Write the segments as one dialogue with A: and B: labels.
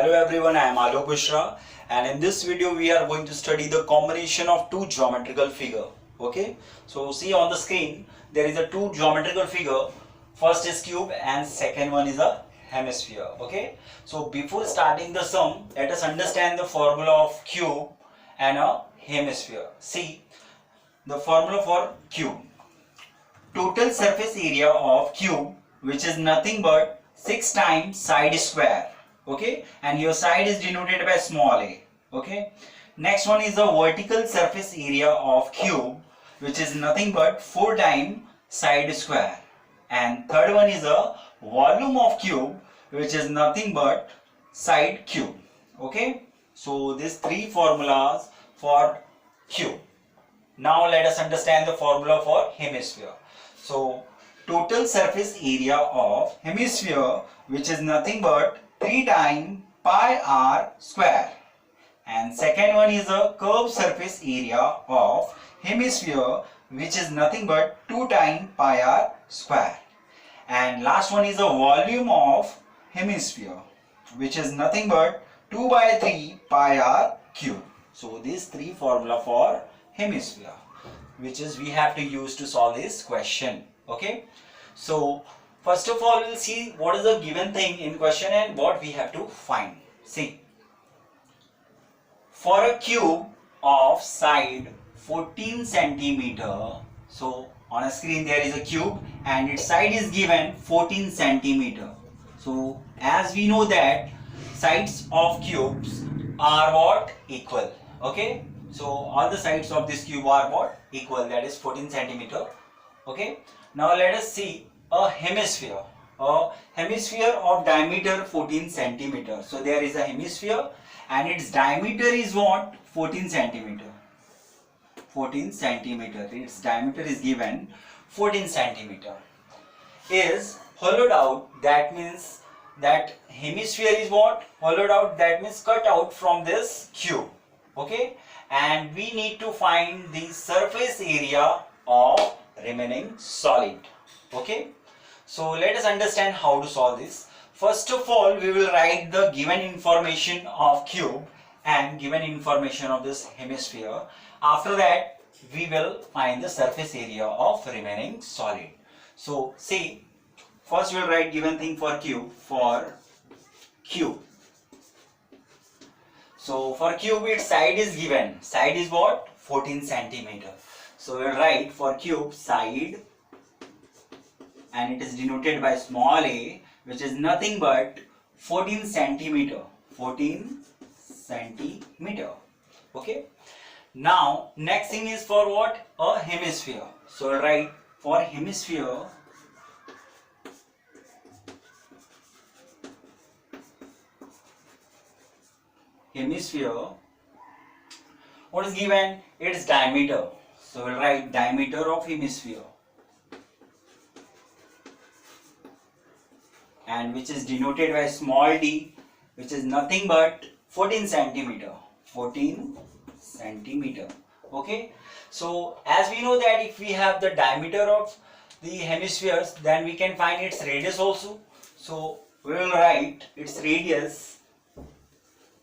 A: Hello everyone, I am Alok Mishra, and in this video we are going to study the combination of two geometrical figure. Okay, so see on the screen there is a two geometrical figure. First is cube and second one is a hemisphere. Okay, so before starting the sum, let us understand the formula of cube and a hemisphere. See the formula for cube. Total surface area of cube, which is nothing but 6 times side square. Okay, and your side is denoted by small a. Okay, next one is the vertical surface area of cube, which is nothing but 4 times side square, and third one is the volume of cube, which is nothing but side cube. Okay, so these three formulas for cube. Now let us understand the formula for hemisphere. So total surface area of hemisphere, which is nothing but 3 times pi r square, and second one is a curved surface area of hemisphere, which is nothing but 2 times pi r square, and last one is a volume of hemisphere, which is nothing but 2 by 3 pi r cube. So these three formula for hemisphere, which is we have to use to solve this question. Okay, so first of all we'll see what is the given thing in question and what we have to find. See, for a cube of side 14 centimeter, so on a screen there is a cube and its side is given 14 centimeter. So as we know that sides of cubes are what? Equal. Okay, so all the sides of this cube are what? Equal, that is 14 centimeter. Okay, now let us see a hemisphere. A hemisphere of diameter 14 centimeter. So there is a hemisphere and its diameter is what? 14 centimeter. 14 centimeter. Its diameter is given 14 centimeter. Is hollowed out. That means that hemisphere is what? Hollowed out. That means cut out from this cube. Okay, and we need to find the surface area of remaining solid. Okay, so let us understand how to solve this. First of all, we will write the given information of cube and given information of this hemisphere. After that, we will find the surface area of remaining solid. So see, first we will write given thing for cube. For cube, so for cube its side is given. Side is what? 14 centimeter. So we will write for cube side, and it is denoted by small a, which is nothing but 14 centimeter. 14 centimeter. Okay. Now next thing is for what? A hemisphere. So we will write for hemisphere, what is given? Its diameter. So we'll write diameter of hemisphere, and which is denoted by small d, which is nothing but 14 centimeter. 14 centimeter. Okay, so as we know that if we have the diameter of the hemispheres, then we can find its radius also. So we will write its radius,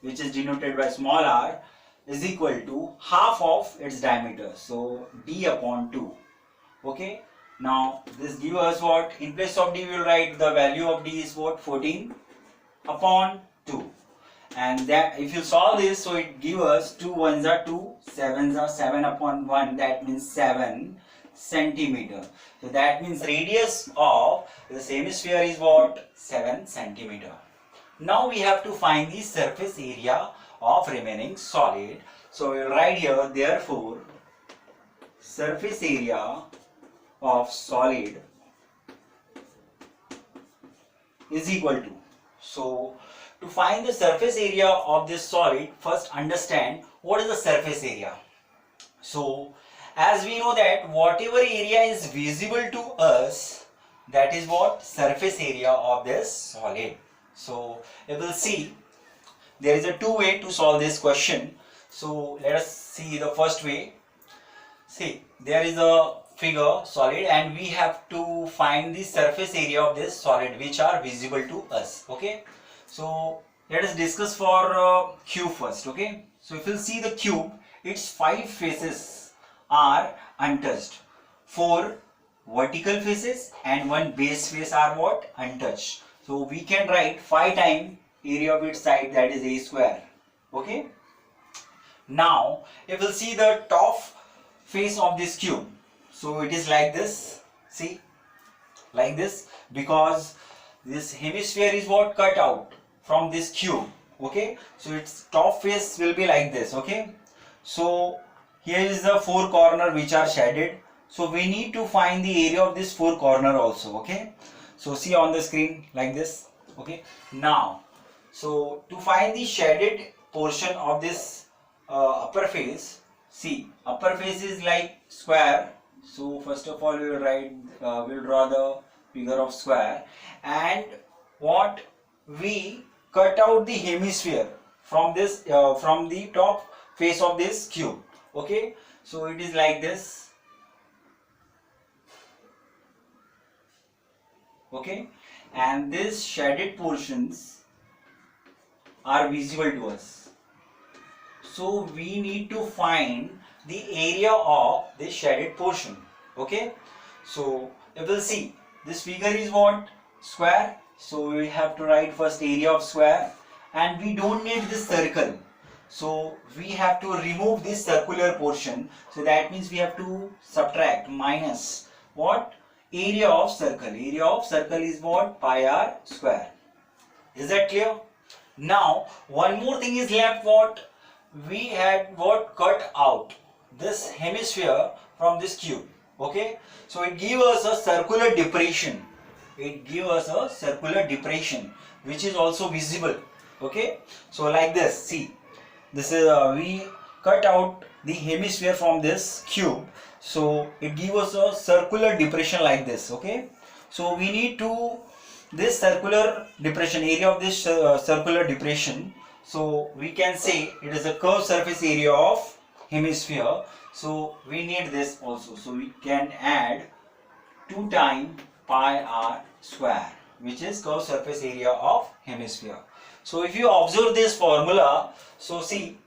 A: which is denoted by small r, is equal to half of its diameter. So d upon 2. Okay, now this gives us what? In place of d we will write the value of d is what? 14 upon 2, and that if you solve this, so it gives us 2 ones are 2, 7s are 7 upon 1, that means 7 centimeter. So that means radius of this hemisphere is what? 7 centimeter. Now we have to find the surface area of remaining solid. So we will write here, therefore surface area of solid is equal to. So to find the surface area of this solid, first understand what is the surface area. So as we know that whatever area is visible to us, that is what? Surface area of this solid. So we will see there is a two way to solve this question. So let us see the first way. See, there is a figure solid and we have to find the surface area of this solid which are visible to us. Okay, so let us discuss for cube first. Okay, so if you see the cube, its 5 faces are untouched, 4 vertical faces and 1 base face are what, untouched. So we can write 5 times area of its side, that is a square. Okay, now if you see the top face of this cube, so it is like this, see, like this, because this hemisphere is what, cut out from this cube. Okay, so its top face will be like this. Okay, so here is the 4 corner which are shaded, so we need to find the area of this 4 corner also. Okay, so see on the screen like this. Okay, now so to find the shaded portion of this upper face, see, upper face is like square. So first of all we will write, we will draw the figure of square, and what, we cut out the hemisphere from this from the top face of this cube. Okay, so it is like this. Okay, and these shaded portions are visible to us, so we need to find the area of this shaded portion. Okay, so you will see this figure is what, square, so we have to write first area of square, and we don't need this circle, so we have to remove this circular portion. So that means we have to subtract, minus what, area of circle. Area of circle is what, pi r square. Is that clear? Now one more thing is left, what, we had what, cut out this hemisphere from this cube. Okay, so it gives us a circular depression. It gives us a circular depression which is also visible. Okay, so like this, see, this is we cut out the hemisphere from this cube, so it gives us a circular depression like this. Okay, so we need to, this circular depression, area of this circular depression, so we can say it is a curved surface area of hemisphere. So we need this also, so we can add 2 times pi r square, which is curved surface area of hemisphere. So if you observe this formula, so see,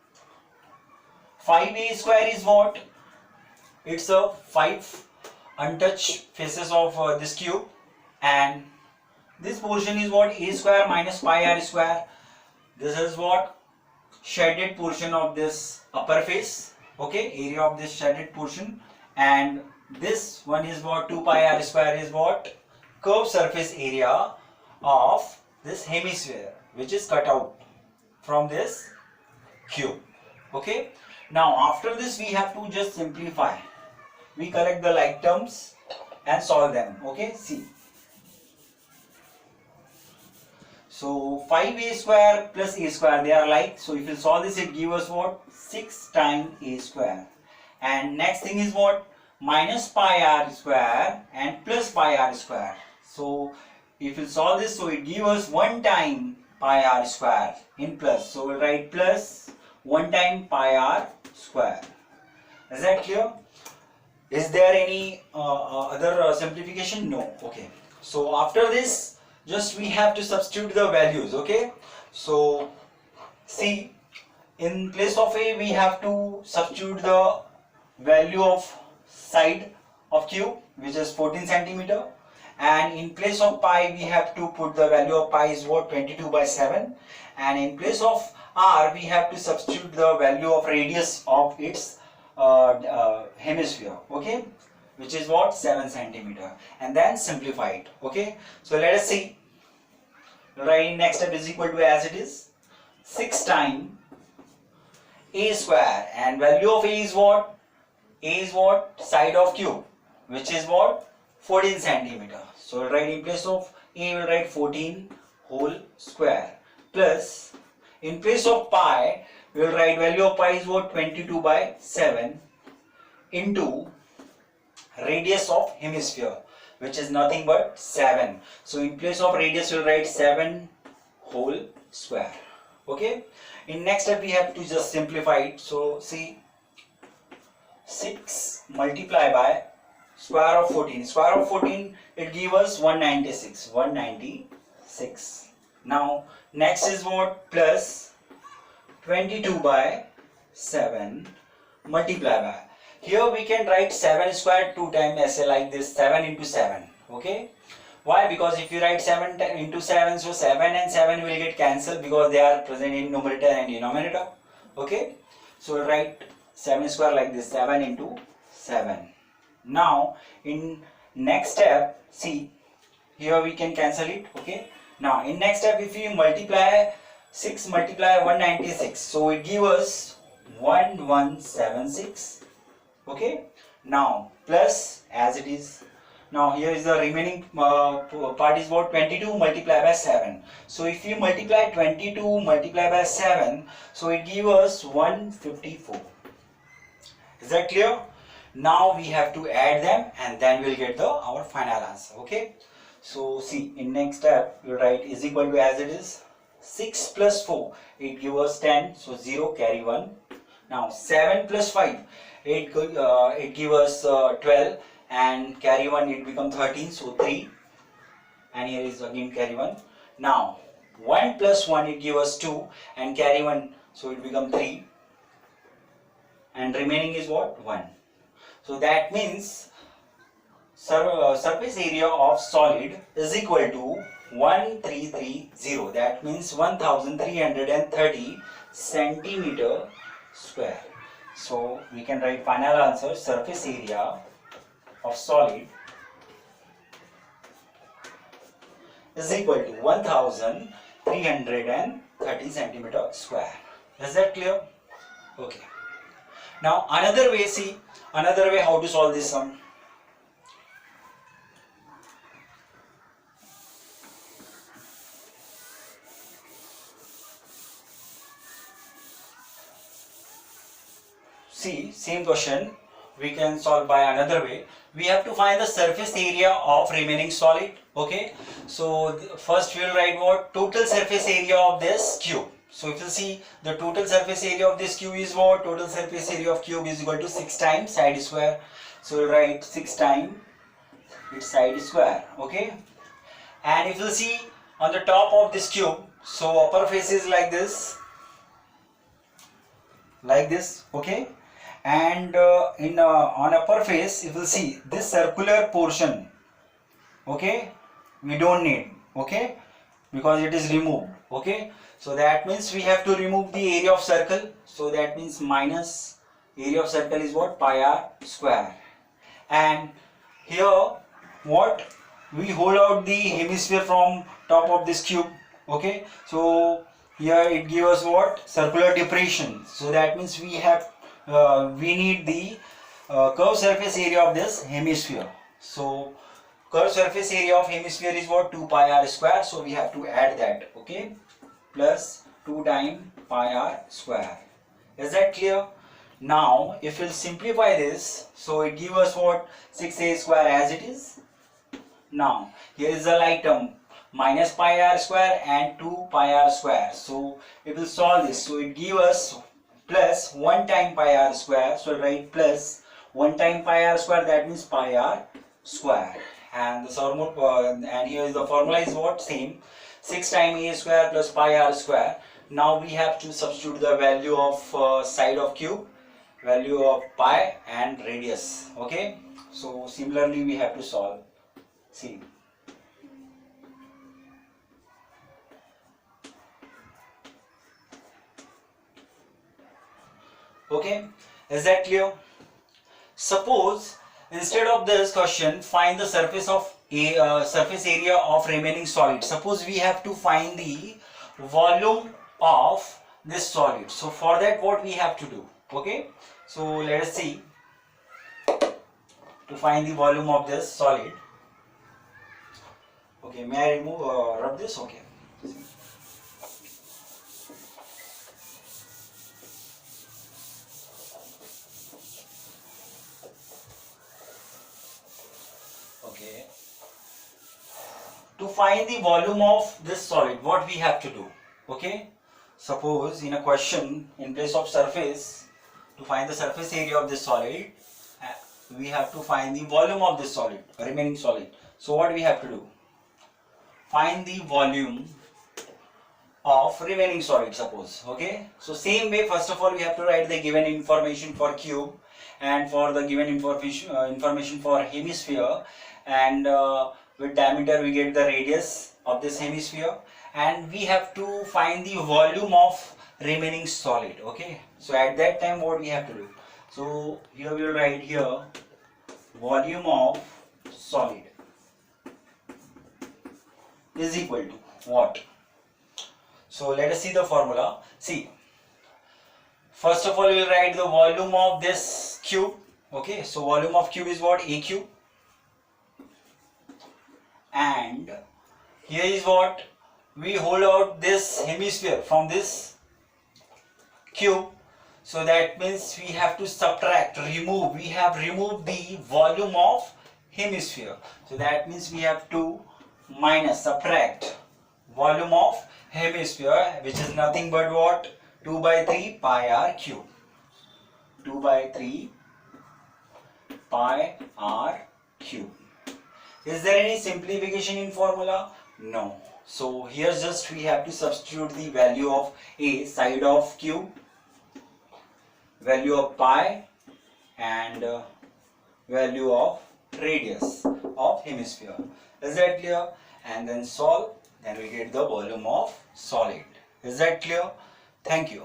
A: 5a square is what, it's a 5 untouched faces of this cube, and this portion is what, a square minus pi r square. This is what, shaded portion of this upper face. Okay, area of this shaded portion, and this one is what, 2 pi r square is what, curved surface area of this hemisphere which is cut out from this cube. Okay, now after this we have to just simplify. We collect the like terms and solve them. Okay, see, so 5a square plus a square, they are like, so if you solve this, it gives us what, 6 times a square. And next thing is what, minus pi r square and plus pi r square. So if you solve this, so it gives us 1 time pi r square in plus, so we'll write plus 1 time pi r square. Is that clear? Is there any other simplification? No. Okay, so after this, just we have to substitute the values. Okay, so see, in place of a, we have to substitute the value of side of cube, which is 14 centimeter, and in place of pi we have to put the value of pi is what, 22/7, and in place of r we have to substitute the value of radius of its hemisphere. Okay, which is what, 7 centimeter, and then simplify it. Okay, so let us see. Right, next step is equal to, as it is, 6 times a square, and value of a is what, a is what, side of cube, which is what, 14 centimeter. So we'll write in place of a, we'll write 14 whole square, plus in place of pi we will write value of pi is what, 22/7 into radius of hemisphere, which is nothing but 7. So in place of radius we will write 7 whole square. Okay, in next step we have to just simplify it. So see, 6 multiplied by square of 14. Square of 14, it gives us 196. 196. Now Next is what? Plus 22 by 7 multiply by. Here we can write 7 square 2 times as like this, 7 into 7. Okay. Why? Because if you write 7 into 7, so 7 and 7 will get cancelled because they are present in numerator and denominator. Okay. So we'll write 7 square like this, 7 into 7. Now in next step, see, here we can cancel it. Okay. Now in next step, if we multiply 6 multiply 196, so it gives us 1176. Okay. Now plus as it is. Now here is the remaining part is what? 22 multiplied by 7. So if you multiply 22 multiplied by 7, so it gives us 154. Is that clear? Now we have to add them and then we'll get our final answer. Okay. So see, in next step you write is equal to as it is. 6 plus 4, it gives us 10, so 0 carry 1. Now 7 plus 5, it gives us 12 and carry 1, it becomes 13, so 3, and here is again carry 1. Now 1 plus 1, it gives us 2 and carry 1, so it becomes 3, and remaining is what? 1. So that means surface area of solid is equal to 1330, that means 1330 centimeter square. So we can write final answer, surface area of solid is equal to 1330 centimeter square. Is that clear? Okay. Now another way, see, another way how to solve this sum. See, same question we can solve by another way. We have to find the surface area of remaining solid. Okay, so first we will write what? Total surface area of this cube. So if you see, the total surface area of this cube is what? Total surface area of cube is equal to 6 times side square. So we'll write 6 times its side square. Okay, and if you see on the top of this cube, so upper face is like this, okay, and on upper face you will see this circular portion, okay, we don't need, okay, because it is removed. Okay, so that means we have to remove the area of circle, so that means minus area of circle is what? Pi r square. And here what? We hold out the hemisphere from top of this cube. Okay, so here it gives us what? Circular depression. So that means we need the curved surface area of this hemisphere. So curved surface area of hemisphere is what? 2 pi r square. So we have to add that. Okay, plus 2 times pi r square. Is that clear? Now if we'll simplify this, so it gives us what? 6a square as it is. Now here is the like term, minus pi r square and 2 pi r square. So it will solve this. So it gives us plus 1 time pi r square. So write plus 1 time pi r square, that means pi r square. And and here is the formula is what? Same. 6 times a square plus pi r square. Now we have to substitute the value of side of cube, value of pi and radius. Okay. So similarly we have to solve. See. Okay, is that clear? Suppose instead of this question, find the surface area of remaining solid. Suppose we have to find the volume of this solid. So for that, what we have to do? Okay, so let us see. To find the volume of this solid. Okay, may I remove rub this? Okay. Okay. To find the volume of this solid, what we have to do? Okay. Suppose in a question, in place of surface, to find the surface area of this solid, we have to find the volume of this solid, remaining solid. So what we have to do? Find the volume of remaining solid, suppose. Okay, so same way, first of all we have to write the given information for cube and for the given information for hemisphere, and with diameter we get the radius of this hemisphere, and we have to find the volume of remaining solid. Okay, so at that time what we have to do, so here we will write here volume of solid is equal to what? So let us see the formula. See, first of all we will write the volume of this cube. Okay, so volume of cube is what? A cube. And here is what? We hold out this hemisphere from this cube. So that means we have to subtract, remove. We have removed the volume of hemisphere. So that means we have to minus, subtract volume of hemisphere, which is nothing but what? 2 by 3 pi r cube. 2 by 3 pi r cube. Is there any simplification in formula? No. So here just we have to substitute the value of a, side of cube, value of pi, and value of radius of hemisphere. Is that clear? And then solve, then we get the volume of solid. Is that clear? Thank you.